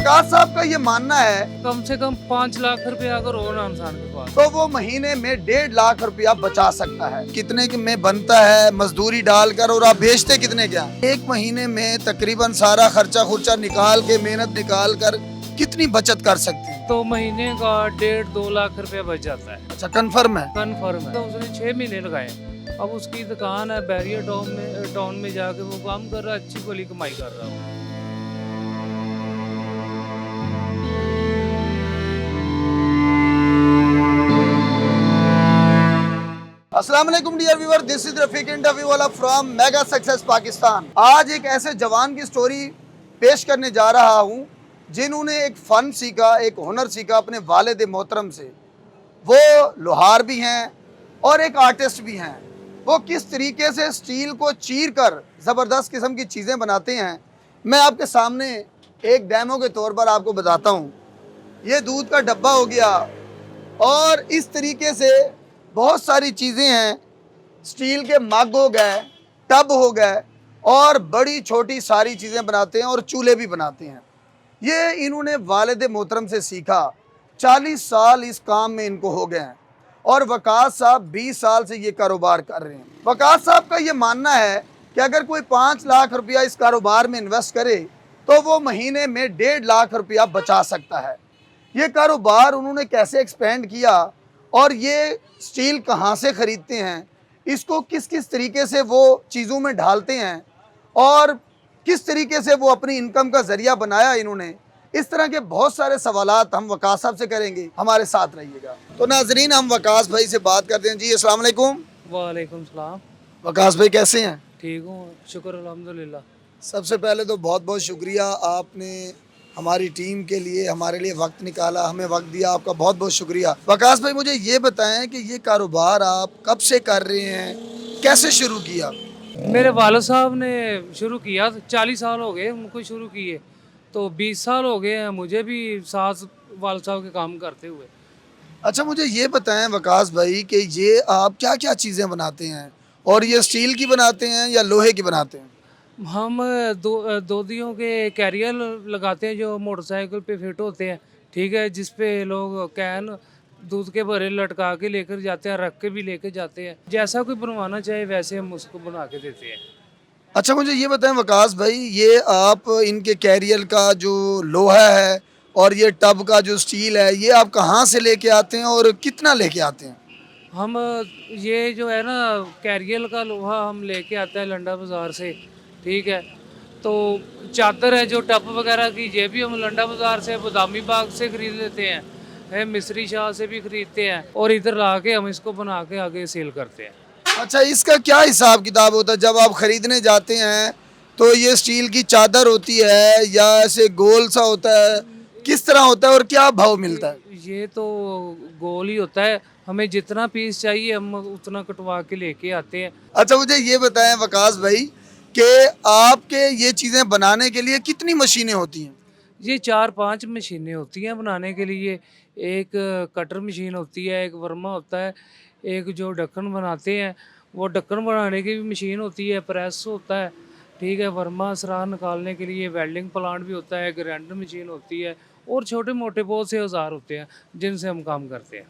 वकास साहब का ये मानना है कम से कम 5 लाख रुपया अगर हो ना इंसान के पास तो वो महीने में 1.5 लाख रुपया बचा सकता है। कितने में बनता है मजदूरी डालकर और आप बेचते कितने क्या? एक महीने में तकरीबन सारा खर्चा खुर्चा निकाल के मेहनत निकाल कर कितनी बचत कर सकते हैं? तो महीने का 1.5-2 लाख रुपया बच जाता है। अच्छा, कन्फर्म है? कन्फर्म है। तो उसने 6 महीने लगाए। अब उसकी दुकान है बैरियर टाउन में जाके वो काम कर रहा है, अच्छी भली कमाई कर रहा है। अस्सलाम वालेकुम dear viewer, this is Rafiq interview वाला फ्रॉम मेगा सक्सेस पाकिस्तान। आज एक ऐसे जवान की स्टोरी पेश करने जा रहा हूँ जिन्होंने एक फ़न सीखा, एक हुनर सीखा अपने वालिद मोहतरम से। वो लोहार भी हैं और एक आर्टिस्ट भी हैं। वो किस तरीके से स्टील को चीर कर ज़बरदस्त किस्म की चीज़ें बनाते हैं, मैं आपके सामने एक डेमो के तौर पर आपको बताता हूँ। ये दूध का डब्बा हो गया और इस तरीके से बहुत सारी चीज़ें हैं। स्टील के मग हो गए, टब हो गए और बड़ी छोटी सारी चीज़ें बनाते हैं और चूल्हे भी बनाते हैं। ये इन्होंने वालिद मोहतरम से सीखा। 40 साल इस काम में इनको हो गए हैं और वकास साहब 20 साल से ये कारोबार कर रहे हैं। वकास साहब का ये मानना है कि अगर कोई 5 लाख रुपया इस कारोबार में इन्वेस्ट करे तो वो महीने में 1.5 लाख रुपया बचा सकता है। ये कारोबार उन्होंने कैसे एक्सपेंड किया और ये स्टील कहाँ से ख़रीदते हैं, इसको किस किस तरीके से वो चीज़ों में ढालते हैं और किस तरीके से वो अपनी इनकम का ज़रिया बनाया इन्होंने, इस तरह के बहुत सारे सवालात हम वकास साहब से करेंगे। हमारे साथ रहिएगा। तो नाजरीन, हम वकास भाई से बात करते हैं। जी अस्सलाम वालेकुम। वालेकुम सलाम। वकास भाई कैसे हैं? ठीक हूँ, शुक्र अल्हम्दुलिल्लाह। सबसे पहले तो बहुत बहुत शुक्रिया, आपने हमारी टीम के लिए हमारे लिए वक्त निकाला, हमें वक्त दिया, आपका बहुत बहुत शुक्रिया। वकास भाई, मुझे ये बताएं कि ये कारोबार आप कब से कर रहे हैं, कैसे शुरू किया? मेरे वालिद साहब ने शुरू किया, 40 साल हो गए उनको शुरू किए, तो 20 साल हो गए हैं मुझे भी साथ वालिद साहब के काम करते हुए। अच्छा, मुझे ये बताएं वकास भाई कि ये आप क्या क्या चीज़ें बनाते हैं और ये स्टील की बनाते हैं या लोहे की बनाते हैं? हम दोदियों के कैरियर लगाते हैं जो मोटरसाइकिल पे फिट होते हैं, ठीक है, जिस पे लोग कैन दूध के भरे लटका के लेकर जाते हैं, रख के भी लेकर जाते हैं। जैसा कोई बनवाना चाहे वैसे हम उसको बना के देते हैं। अच्छा, मुझे ये बताएं वकास भाई, ये आप इनके कैरियर का जो लोहा है और ये टब का जो स्टील है, ये आप कहाँ से लेके आते हैं और कितना लेके आते हैं? हम ये जो है ना कैरियर का लोहा हम लेके आते हैं लंडा बाज़ार से, ठीक है। तो चादर है जो टप वगैरह की, ये भी हम लंडा बाज़ार से, बदामी बाग से ख़रीद लेते हैं, मिस्री शाह से भी ख़रीदते हैं और इधर ला के हम इसको बना के आगे सेल करते हैं। अच्छा, इसका क्या हिसाब किताब होता है जब आप ख़रीदने जाते हैं? तो ये स्टील की चादर होती है या ऐसे गोल सा होता है, किस तरह होता है और क्या भाव मिलता है? ये तो गोल ही होता है, हमें जितना पीस चाहिए हम उतना कटवा के लेके आते हैं। अच्छा, मुझे ये बताएं वकास भाई कि आपके ये चीज़ें बनाने के लिए कितनी मशीनें होती हैं? ये 4-5 मशीनें होती हैं बनाने के लिए। एक कटर मशीन होती है, एक वर्मा होता है, एक जो ढक्कन बनाते हैं वो ढक्कन बनाने की भी मशीन होती है, प्रेस होता है, ठीक है, वर्मा असरार निकालने के लिए वेल्डिंग प्लांट भी होता है, ग्राइंडर मशीन होती है और छोटे मोटे बहुत से औजार होते हैं जिनसे हम काम करते हैं।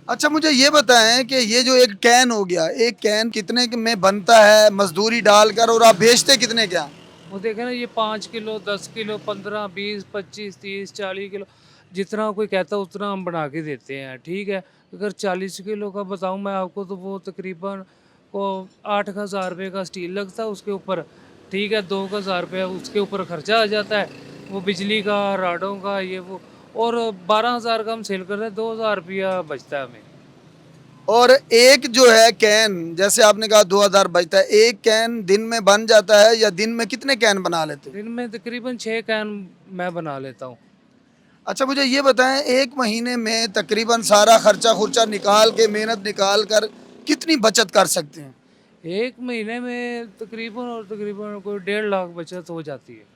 अच्छा, मुझे ये बताएं कि ये जो एक कैन हो गया, एक कैन कितने में बनता है मजदूरी डालकर और आप बेचते कितने क्या? वो देखें ना, ये 5 किलो, 10 किलो, 15, 20, 25, 30, 40 किलो, जितना कोई कहता है उतना हम बना के देते हैं, ठीक है। अगर 40 किलो का बताऊं मैं आपको तो वो तकरीबन को 8,000 रुपये का स्टील लगता है उसके ऊपर, ठीक है। 2,000 रुपये उसके ऊपर खर्चा आ जाता है, वो बिजली का, राडों का, ये वो, और 12,000 का हम सेल करते हैं, 2,000 रुपया बचता है हमें। और एक जो है कैन, जैसे आपने कहा 2000 बचता है, एक कैन दिन में बन जाता है या दिन में कितने कैन बना लेते हैं? दिन में तकरीबन 6 कैन मैं बना लेता हूँ। अच्छा, मुझे ये बताएं, एक महीने में तकरीबन सारा खर्चा खुर्चा निकाल के मेहनत निकाल कर कितनी बचत कर सकते हैं? एक महीने में तकरीबन कोई 1.5 लाख बचत हो जाती है।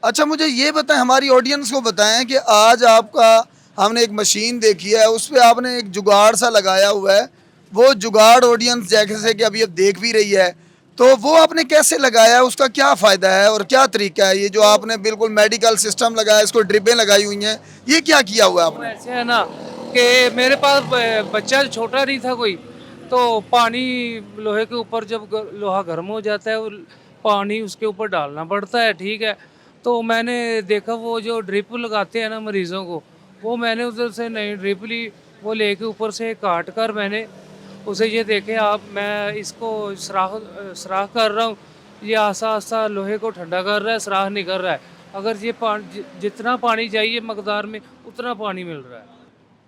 अच्छा, मुझे ये बताएं, हमारी ऑडियंस को बताएं कि आज आपका हमने एक मशीन देखी है, उस पर आपने एक जुगाड़ सा लगाया हुआ है। वो जुगाड़ ऑडियंस जैसे कि अभी अब देख भी रही है, तो वो आपने कैसे लगाया, उसका क्या फ़ायदा है और क्या तरीका है? ये जो आपने बिल्कुल मेडिकल सिस्टम लगाया, इसको ड्रिपें लगाई हुई हैं, ये क्या किया हुआ है वो आपने? ऐसे है ना कि मेरे पास बच्चा छोटा नहीं था कोई, तो पानी लोहे के ऊपर जब लोहा गर्म हो जाता है, वो पानी उसके ऊपर डालना पड़ता है, ठीक है। तो मैंने देखा वो जो ड्रिप लगाते हैं ना मरीजों को, वो मैंने उधर से नहीं ड्रिप ली, वो लेके ऊपर से काट कर मैंने उसे ये देखे आप, मैं इसको सुराख कर रहा हूँ, ये आस्ता आस्ता लोहे को ठंडा कर रहा है, सुराख नहीं कर रहा है। अगर ये जितना पानी चाहिए मकदार में उतना पानी मिल रहा है।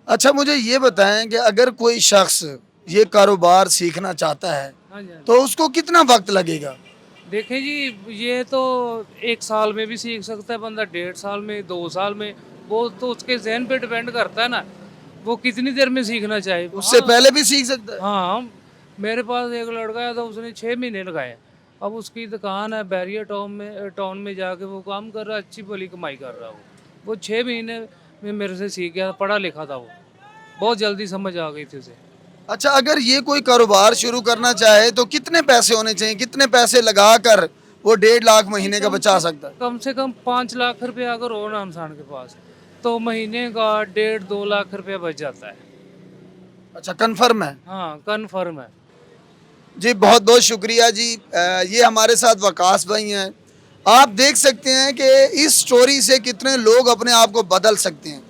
अच्छा, मुझे ये बताएं कि अगर कोई शख्स ये कारोबार सीखना चाहता है, हाँ जी, हाँ जी। तो उसको कितना वक्त लगेगा? देखें जी, ये तो 1 साल में भी सीख सकता है बंदा, 1.5 साल में, 2 साल में, वो तो उसके ज़हन पे डिपेंड करता है ना, वो कितनी देर में सीखना चाहे। उससे हाँ, पहले भी सीख सकता है? हाँ, मेरे पास एक लड़का है तो उसने 6 महीने लगाए। अब उसकी दुकान है बैरियर टाउन में जाके वो काम कर रहा है, अच्छी भली कमाई कर रहा है वो। वो 6 महीने में मेरे से सीख गया, पढ़ा लिखा था वो। बहुत जल्दी समझ आ गई थी उसे। अच्छा, अगर ये कोई कारोबार शुरू करना चाहे तो कितने पैसे होने चाहिए, कितने पैसे लगाकर वो 1.5 लाख महीने का बचा सकता है? कम से कम 5 लाख रुपया अगर हो ना इंसान के पास, तो महीने का 1.5-2 लाख रुपया बच जाता है। अच्छा, कन्फर्म है? हाँ, कन्फर्म है। जी, बहुत बहुत शुक्रिया जी। ये हमारे साथ वकास भाई हैं। आप देख सकते हैं कि इस स्टोरी से कितने लोग अपने आप को बदल सकते हैं।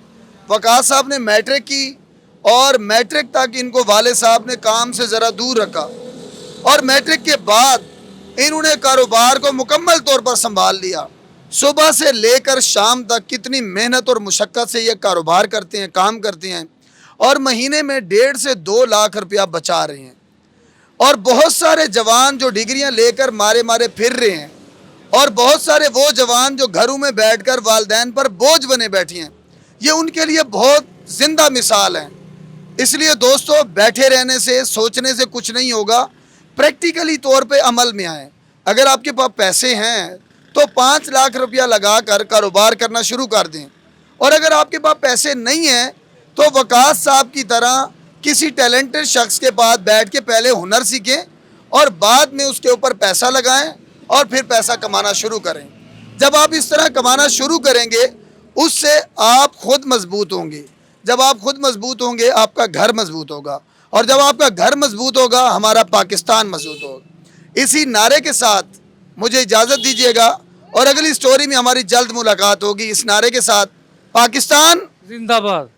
वकास साहब ने मैट्रिक की और मैट्रिक तक इनको वाले साहब ने काम से ज़रा दूर रखा, और मैट्रिक के बाद इन्होंने कारोबार को मुकम्मल तौर पर संभाल लिया। सुबह से लेकर शाम तक कितनी मेहनत और मुशक्क़त से ये कारोबार करते हैं, काम करते हैं, और महीने में 1.5 से 2 लाख रुपया बचा रहे हैं। और बहुत सारे जवान जो डिग्रियां लेकर मारे मारे फिर रहे हैं, और बहुत सारे वो जवान जो घरों में बैठकर वालिदैन पर बोझ बने बैठे हैं, ये उनके लिए बहुत जिंदा मिसाल हैं। इसलिए दोस्तों, बैठे रहने से, सोचने से कुछ नहीं होगा, प्रैक्टिकली तौर पे अमल में आए। अगर आपके पास पैसे हैं तो 5 लाख रुपया लगाकर कारोबार करना शुरू कर दें, और अगर आपके पास पैसे नहीं हैं तो वकास साहब की तरह किसी टैलेंटेड शख्स के पास बैठ के पहले हुनर सीखें और बाद में उसके ऊपर पैसा लगाएं और फिर पैसा कमाना शुरू करें। जब आप इस तरह कमाना शुरू करेंगे, उससे आप खुद मजबूत होंगे। जब आप खुद मजबूत होंगे, आपका घर मजबूत होगा, और जब आपका घर मजबूत होगा, हमारा पाकिस्तान मजबूत होगा। इसी नारे के साथ मुझे इजाज़त दीजिएगा, और अगली स्टोरी में हमारी जल्द मुलाकात होगी। इस नारे के साथ, पाकिस्तान जिंदाबाद।